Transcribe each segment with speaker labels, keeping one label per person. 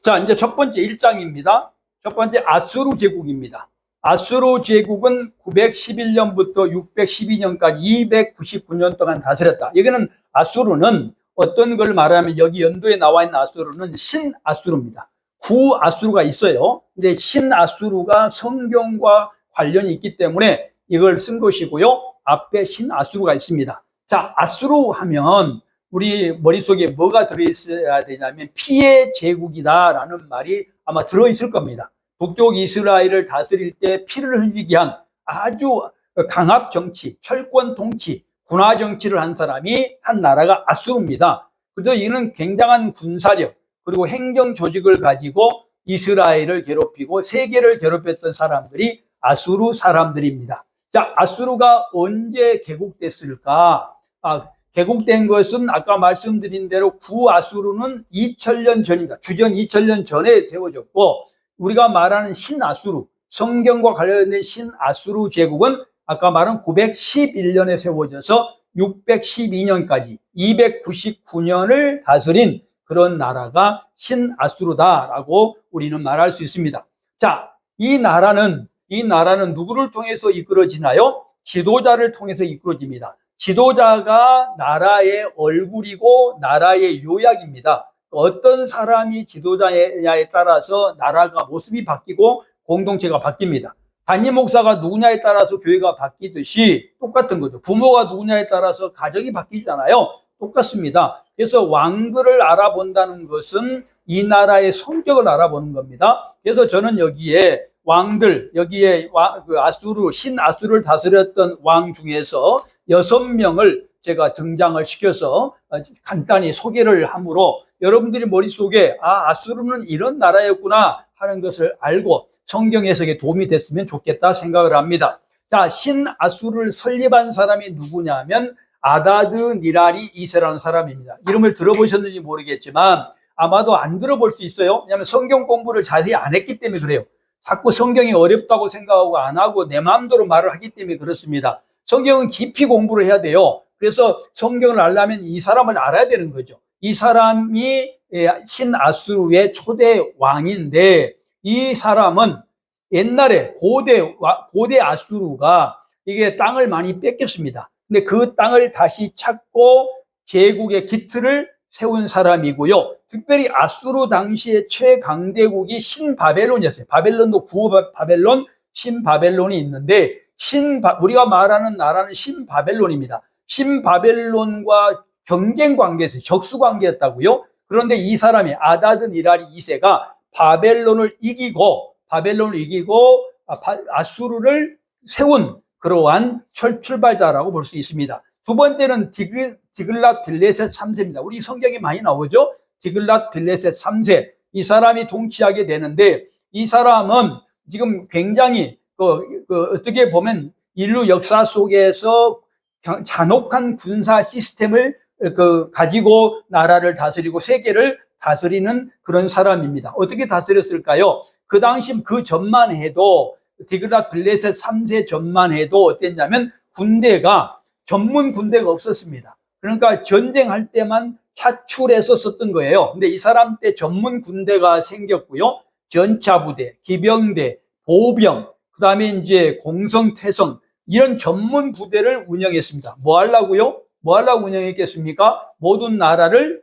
Speaker 1: 자, 이제 첫 번째 1장입니다. 첫 번째 아수르 제국입니다. 아수르 제국은 911년부터 612년까지 299년 동안 다스렸다. 여기는 아수르는 어떤 걸 말하면 여기 연도에 나와 있는 아수르는 신아수르입니다. 구아수르가 있어요. 근데 신아수르가 성경과 관련이 있기 때문에 이걸 쓴 것이고요. 앞에 신아수르가 있습니다. 자, 아수르 하면 우리 머릿속에 뭐가 들어있어야 되냐면 피의 제국이다라는 말이 아마 들어있을 겁니다. 북쪽 이스라엘을 다스릴 때 피를 흘리게 한 아주 강압 정치, 철권 통치, 군화 정치를 한 사람이 한 나라가 아수르입니다. 그래서 이는 굉장한 군사력 그리고 행정 조직을 가지고 이스라엘을 괴롭히고 세계를 괴롭혔던 사람들이 아수르 사람들입니다. 자, 아수르가 언제 개국됐을까? 개국된 것은 아까 말씀드린 대로 구아수르는 2000년 전입니다. 주전 2000년 전에 세워졌고, 우리가 말하는 신아수르, 성경과 관련된 신아수르 제국은 아까 말한 911년에 세워져서 612년까지 299년을 다스린 그런 나라가 신아수르다라고 우리는 말할 수 있습니다. 자, 이 나라는 누구를 통해서 이끌어지나요? 지도자를 통해서 이끌어집니다. 지도자가 나라의 얼굴이고 나라의 요약입니다. 어떤 사람이 지도자냐에 따라서 나라가 모습이 바뀌고 공동체가 바뀝니다. 담임 목사가 누구냐에 따라서 교회가 바뀌듯이 똑같은 거죠. 부모가 누구냐에 따라서 가정이 바뀌잖아요. 똑같습니다. 그래서 왕들을 알아본다는 것은 이 나라의 성격을 알아보는 겁니다. 그래서 저는 여기에 왕들, 여기에 신아수르를 다스렸던 왕 중에서 6명을 제가 등장을 시켜서 간단히 소개를 함으로 여러분들이 머릿속에 아수르는 이런 나라였구나 하는 것을 알고 성경 해석에 도움이 됐으면 좋겠다 생각을 합니다. 자, 신아수르를 설립한 사람이 누구냐면 아다드 니라리 2세라는 사람입니다. 이름을 들어보셨는지 모르겠지만 아마도 안 들어볼 수 있어요. 왜냐하면 성경 공부를 자세히 안 했기 때문에 그래요. 자꾸 성경이 어렵다고 생각하고 안 하고 내 마음대로 말을 하기 때문에 그렇습니다. 성경은 깊이 공부를 해야 돼요. 그래서 성경을 알려면 이 사람을 알아야 되는 거죠. 이 사람이 신아수르의 초대 왕인데 이 사람은 옛날에 고대 아수르가 이게 땅을 많이 뺏겼습니다. 근데 그 땅을 다시 찾고 제국의 기틀을 세운 사람이고요. 특별히 아수르 당시의 최강대국이 신바벨론이었어요. 바벨론도 구바벨론, 신바벨론이 있는데 우리가 말하는 나라는 신바벨론입니다. 신바벨론과 경쟁 관계에서 적수 관계였다고요. 그런데 이 사람이 아다드 니라리 2세가 바벨론을 이기고 아수르를 세운 그러한 출발자라고 볼 수 있습니다. 두 번째는 디글랏 빌레셋 3세입니다. 우리 성경에 많이 나오죠. 디글랏 빌레셋 3세. 이 사람이 통치하게 되는데 이 사람은 지금 굉장히 어떻게 보면 인류 역사 속에서 잔혹한 군사 시스템을 가지고 나라를 다스리고 세계를 다스리는 그런 사람입니다. 어떻게 다스렸을까요? 그 당시 그 전만 해도 디글랏 빌레셋 3세 전만 해도 어땠냐면 전문 군대가 없었습니다. 그러니까 전쟁할 때만 차출해서 썼던 거예요. 근데 이 사람 때 전문 군대가 생겼고요. 전차부대, 기병대, 보병, 그 다음에 이제 공성퇴성 이런 전문 부대를 운영했습니다. 뭐 하려고 운영했겠습니까? 모든 나라를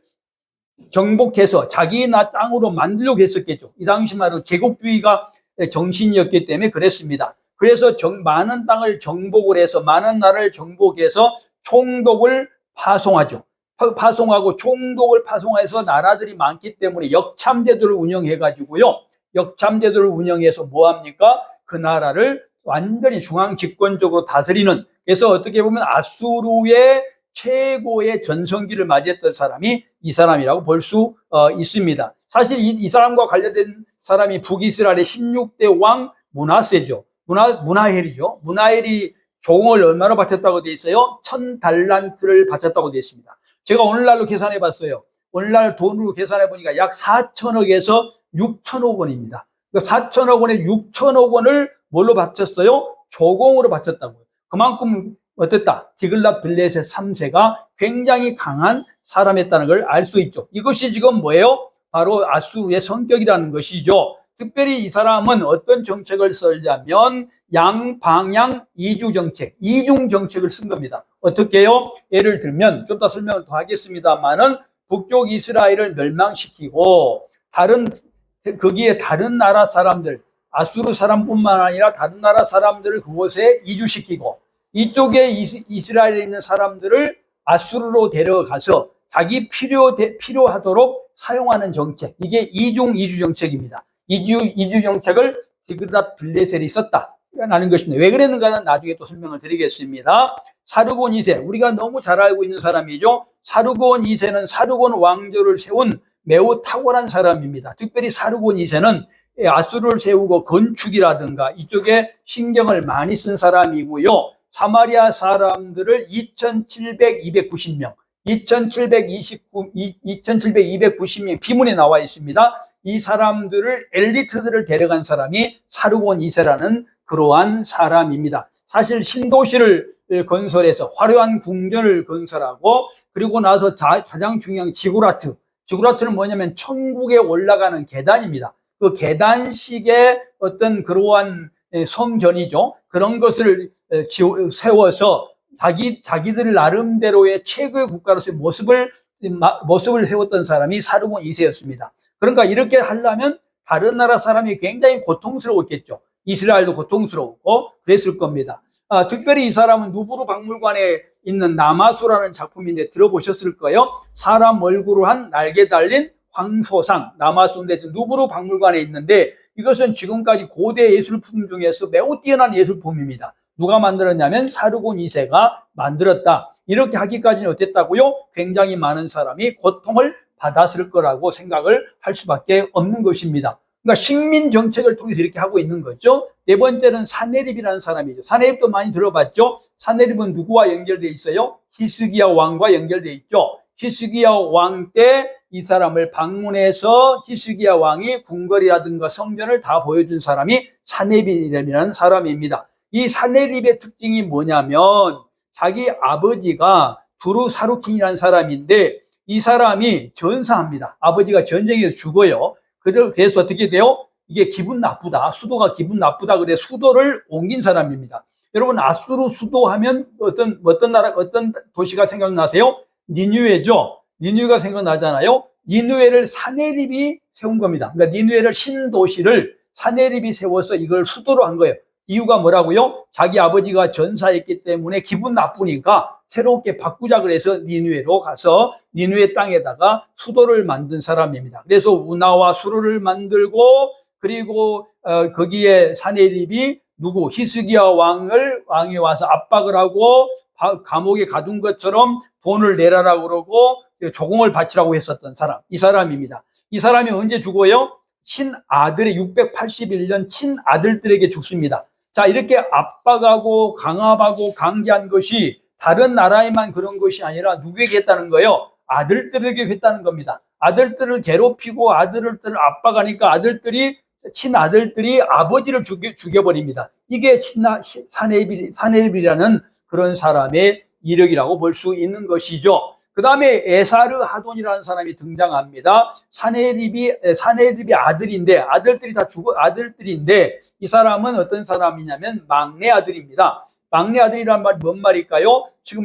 Speaker 1: 정복해서 자기 땅으로 만들려고 했었겠죠. 이 당시 말로 제국주의가 정신이었기 때문에 그랬습니다. 그래서 많은 땅을 정복을 해서 많은 나라를 정복해서 총독을 파송하고 총독을 파송해서 나라들이 많기 때문에 역참제도를 운영해가지고요. 역참제도를 운영해서 뭐합니까? 그 나라를 완전히 중앙 집권적으로 다스리는, 그래서 어떻게 보면 아수르의 최고의 전성기를 맞이했던 사람이 이 사람이라고 볼 수 있습니다. 사실 이 사람과 관련된 사람이 북이스라엘의 16대 왕 므낫세죠. 므나헬이죠. 므나헬이 종을 얼마나 바쳤다고 되어 있어요? 1000달란트를 바쳤다고 되어 있습니다. 제가 오늘날로 계산해 봤어요. 오늘날 돈으로 계산해 보니까 약 4천억에서 6천억 원입니다. 4천억 원에 6천억 원을 뭘로 바쳤어요? 조공으로 바쳤다고요. 그만큼 어땠다? 디글랏 빌레셋 3세가 굉장히 강한 사람이었다는 걸 알 수 있죠. 이것이 지금 뭐예요? 바로 아수르의 성격이라는 것이죠. 특별히 이 사람은 어떤 정책을 쓰냐면 양방향 이주 정책, 이중 정책을 쓴 겁니다. 어떻게요? 예를 들면 좀 더 설명을 더 하겠습니다만은 북쪽 이스라엘을 멸망시키고 거기에 다른 나라 사람들, 아수르 사람뿐만 아니라 다른 나라 사람들을 그곳에 이주시키고 이쪽에 이스라엘에 있는 사람들을 아수르로 데려가서 자기 필요하도록 사용하는 정책. 이게 이주 정책입니다. 이주 정책을 디그닷 빌레셀이 썼다라는 것입니다. 왜 그랬는가는 나중에 또 설명을 드리겠습니다. 사르곤 2세, 우리가 너무 잘 알고 있는 사람이죠. 사르곤 2세는 사르곤 왕조를 세운 매우 탁월한 사람입니다. 특별히 사르곤 2세는 아수르를 세우고 건축이라든가 이쪽에 신경을 많이 쓴 사람이고요. 사마리아 사람들을 2,790명, 2,790명 비문에 나와 있습니다. 이 사람들을 엘리트들을 데려간 사람이 사르곤 2세라는 그러한 사람입니다. 사실 신도시를 건설해서 화려한 궁전을 건설하고 그리고 나서 가장 중요한 지구라트는 뭐냐면 천국에 올라가는 계단입니다. 그 계단식의 어떤 그러한 성전이죠. 그런 것을 세워서 자기들 나름대로의 최고의 국가로서의 모습을 세웠던 사람이 사르곤 2세였습니다. 그러니까 이렇게 하려면 다른 나라 사람이 굉장히 고통스러웠겠죠. 이스라엘도 고통스러웠고 그랬을 겁니다. 특별히 이 사람은 누브르 박물관에 있는 나마소라는 작품인데 들어보셨을 거예요. 사람 얼굴을 한 날개 달린 황소상, 나마소인데 누브르 박물관에 있는데 이것은 지금까지 고대 예술품 중에서 매우 뛰어난 예술품입니다. 누가 만들었냐면 사르곤 2세가 만들었다. 이렇게 하기까지는 어땠다고요? 굉장히 많은 사람이 고통을 받았을 거라고 생각을 할 수밖에 없는 것입니다. 그러니까 식민 정책을 통해서 이렇게 하고 있는 거죠. 네 번째는 사네립이라는 사람이죠. 사네립도 많이 들어봤죠. 사네립은 누구와 연결되어 있어요? 히스기야 왕과 연결되어 있죠. 히스기야 왕 때 이 사람을 방문해서 히스기야 왕이 궁궐이라든가 성전을 다 보여준 사람이 사네립이라는 사람입니다. 이 사네립의 특징이 뭐냐면 자기 아버지가 두루사루킨이라는 사람인데 이 사람이 전사합니다. 아버지가 전쟁에서 죽어요. 그래서 어떻게 돼요? 이게 기분 나쁘다. 수도가 기분 나쁘다. 그래 수도를 옮긴 사람입니다. 여러분 아수르 수도하면 어떤 도시가 생각나세요? 니느웨죠. 니느웨가 생각나잖아요. 니느웨를 사네립이 세운 겁니다. 그러니까 니느웨를 신도시를 사네립이 세워서 이걸 수도로 한 거예요. 이유가 뭐라고요? 자기 아버지가 전사했기 때문에 기분 나쁘니까 새롭게 바꾸자 그래서 니느웨로 가서 니느웨 땅에다가 수도를 만든 사람입니다. 그래서 운하와 수르를 만들고 그리고 거기에 사네립이 히스기야 왕이 와서 압박을 하고 감옥에 가둔 것처럼 돈을 내라라고 그러고 조공을 바치라고 했었던 사람, 이 사람입니다. 이 사람이 언제 죽어요? 친아들의 681년 친아들들에게 죽습니다. 자, 이렇게 압박하고 강압하고 강제한 것이 다른 나라에만 그런 것이 아니라 누구에게 했다는 거예요? 아들들에게 했다는 겁니다. 아들들을 괴롭히고 아들들을 압박하니까 친아들들이 아버지를 죽여버립니다. 이게 사네립이라는 그런 사람의 이력이라고 볼 수 있는 것이죠. 그 다음에 에사르하돈이라는 사람이 등장합니다. 사네립이 아들들이 다 아들들인데 이 사람은 어떤 사람이냐면 막내 아들입니다. 막내 아들이란 말이 뭔 말일까요? 지금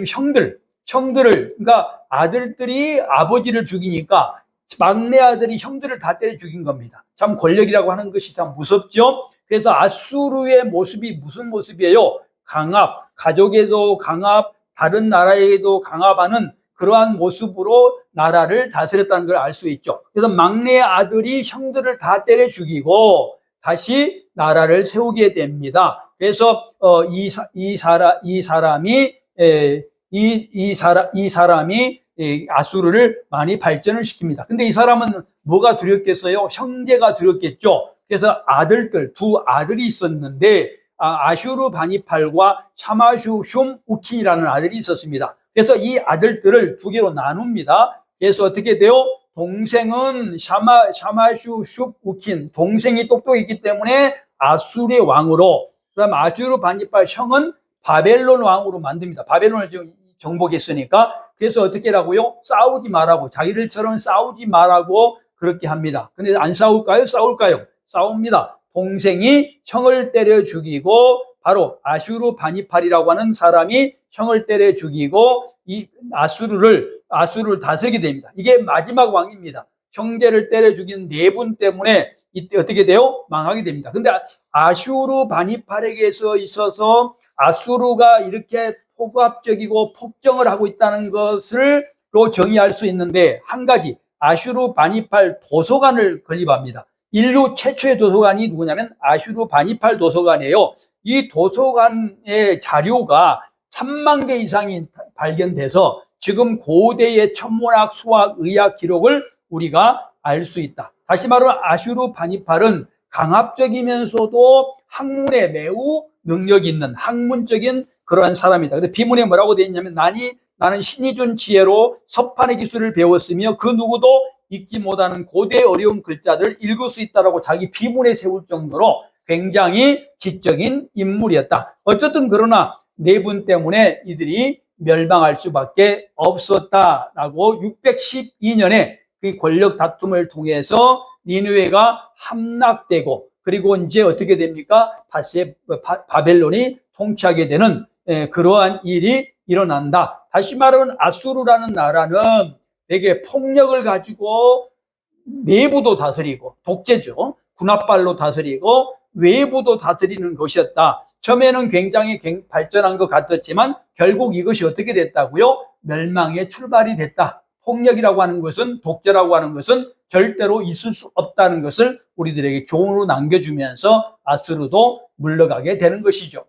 Speaker 1: 그러니까 아들들이 아버지를 죽이니까 막내 아들이 형들을 다 때려 죽인 겁니다. 참 권력이라고 하는 것이 참 무섭죠. 그래서 아수르의 모습이 무슨 모습이에요? 강압, 가족에도 강압, 다른 나라에도 강압하는 그러한 모습으로 나라를 다스렸다는 걸 알 수 있죠. 그래서 막내 아들이 형들을 다 때려 죽이고 다시 나라를 세우게 됩니다. 그래서 이 사람이 아수르를 많이 발전을 시킵니다. 근데 이 사람은 뭐가 두렵겠어요? 형제가 두렵겠죠. 그래서 두 아들이 있었는데 아슈르 바니팔과 샤마슈 우킨이라는 아들이 있었습니다. 그래서 이 아들들을 두 개로 나눕니다. 그래서 어떻게 돼요? 동생은 샤마슈 우킨, 동생이 똑똑했기 때문에 아수르의 왕으로, 그다음 아슈르 바니팔 형은 바벨론 왕으로 만듭니다. 바벨론을 지금 정복했으니까. 그래서 어떻게 하라고요? 싸우지 말라고, 자기들처럼 싸우지 말라고 그렇게 합니다. 근데 안 싸울까요? 싸울까요? 싸웁니다. 동생이 형을 때려 죽이고 바로 아슈르 바니팔이라고 하는 사람이 형을 때려 죽이고 이 아수르를 다스리게 됩니다. 이게 마지막 왕입니다. 형제를 때려 죽인 네 분 때문에 이때 어떻게 돼요? 망하게 됩니다. 근데 아슈르 바니팔에게서 있어서 아수르가 이렇게 폭압적이고 폭정을 하고 있다는 것을 로 정의할 수 있는데, 한 가지 아슈르 바니팔 도서관을 건립합니다. 인류 최초의 도서관이 누구냐면 아슈르 바니팔 도서관이에요. 이 도서관의 자료가 3만 개 이상이 발견돼서 지금 고대의 천문학, 수학, 의학 기록을 우리가 알 수 있다. 다시 말하면 아슈르 바니팔은 강압적이면서도 학문에 매우 능력이 있는 학문적인 그러한 사람이다. 근데 비문에 뭐라고 되어 있냐면 나는 신이 준 지혜로 서판의 기술을 배웠으며 그 누구도 읽지 못하는 고대 어려운 글자들을 읽을 수 있다라고 자기 비문에 세울 정도로 굉장히 지적인 인물이었다. 어쨌든 그러나 네 분 때문에 이들이 멸망할 수밖에 없었다라고 612년에 그 권력 다툼을 통해서 니느웨가 함락되고, 그리고 이제 어떻게 됩니까? 바벨론이 통치하게 되는 그러한 일이 일어난다. 다시 말하면 아수르라는 나라는 되게 폭력을 가지고 내부도 다스리고, 독재죠. 군합발로 다스리고 외부도 다스리는 것이었다. 처음에는 굉장히 발전한 것 같았지만 결국 이것이 어떻게 됐다고요? 멸망의 출발이 됐다. 폭력이라고 하는 것은, 독재라고 하는 것은 절대로 있을 수 없다는 것을 우리들에게 교훈으로 남겨주면서 아수르도 물러가게 되는 것이죠.